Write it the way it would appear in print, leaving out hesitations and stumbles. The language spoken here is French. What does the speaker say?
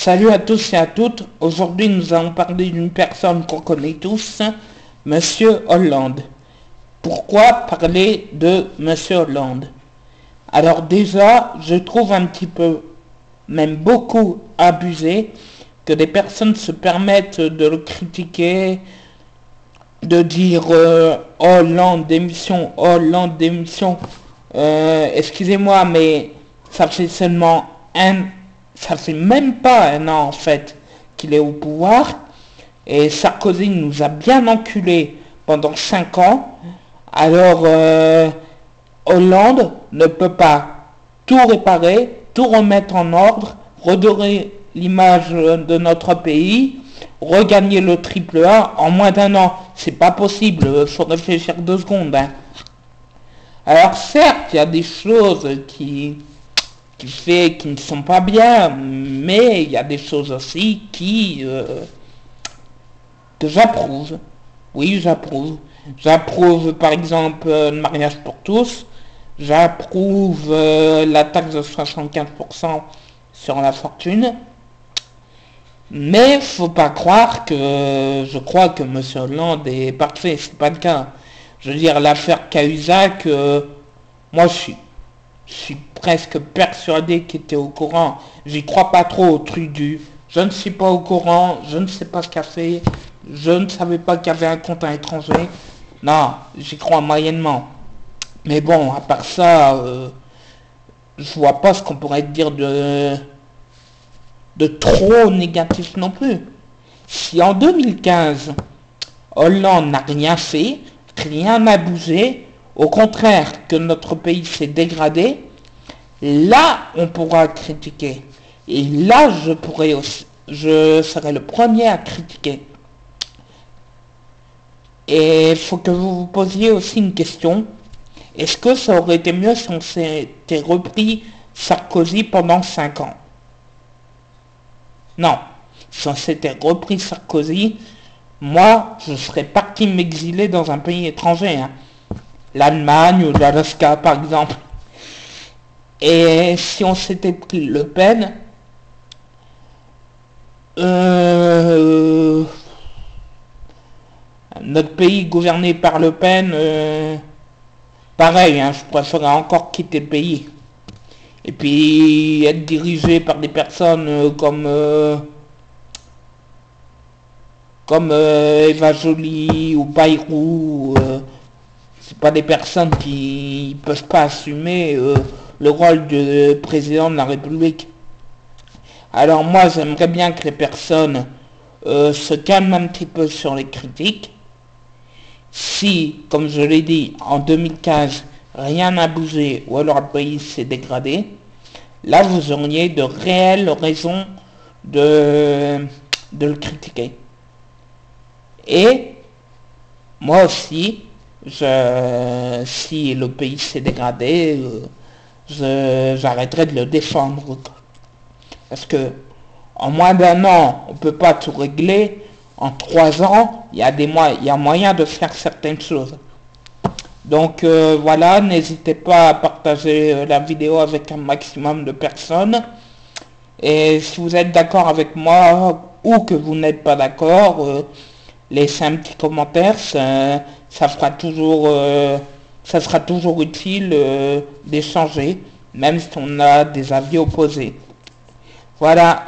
Salut à tous et à toutes. Aujourd'hui, nous allons parler d'une personne qu'on connaît tous, Monsieur Hollande. Pourquoi parler de Monsieur Hollande? Alors déjà, je trouve un petit peu, même beaucoup abusé, que des personnes se permettent de le critiquer, de dire Hollande démission, Hollande démission. Excusez-moi, mais ça fait seulement ça fait même pas un an en fait qu'il est au pouvoir, et Sarkozy nous a bien enculés pendant 5 ans. Alors Hollande ne peut pas tout réparer, tout remettre en ordre, redorer l'image de notre pays, regagner le triple A en moins d'un an. C'est pas possible, faut réfléchir 2 secondes. Alors certes, il y a des choses qui ne sont pas bien, mais il y a des choses aussi que j'approuve. Oui, j'approuve. J'approuve par exemple le mariage pour tous. J'approuve la taxe de 75% sur la fortune. Mais faut pas croire que je crois que M. Hollande est parfait. C'est pas le cas. Je veux dire, l'affaire Cahuzac, moi je suis presque persuadé qu'il était au courant. J'y crois pas trop au truc du je ne suis pas au courant, je ne sais pas ce qu'a fait, je ne savais pas qu'il y avait un compte à l'étranger. Non, j'y crois moyennement. Mais bon, à part ça, je vois pas ce qu'on pourrait dire de trop négatif non plus. Si en 2015, Hollande n'a rien fait, rien n'a bougé, au contraire que notre pays s'est dégradé, là on pourra critiquer. Et là je serai le premier à critiquer. Et il faut que vous vous posiez aussi une question. Est-ce que ça aurait été mieux si on s'était repris Sarkozy pendant 5 ans? Non. Si on s'était repris Sarkozy, moi je serais parti m'exiler dans un pays étranger. L'Allemagne ou l'Alaska par exemple. Et si on s'était pris Le Pen, notre pays gouverné par Le Pen, pareil, je préférerais encore quitter le pays. Et puis être dirigé par des personnes comme Eva Joly ou Bayrou, c'est pas des personnes qui peuvent pas assumer le rôle de président de la République. Alors moi j'aimerais bien que les personnes se calment un petit peu sur les critiques. Si, comme je l'ai dit, en 2015 rien n'a bougé ou alors le pays s'est dégradé, là vous auriez de réelles raisons de le critiquer. Et moi aussi, si le pays s'est dégradé, j'arrêterai de le défendre. Parce que en moins d'un an, on ne peut pas tout régler. En 3 ans, il y a moyen de faire certaines choses. Donc voilà, n'hésitez pas à partager la vidéo avec un maximum de personnes. Et si vous êtes d'accord avec moi ou que vous n'êtes pas d'accord, laissez un petit commentaire, ça sera toujours utile d'échanger, même si on a des avis opposés. Voilà.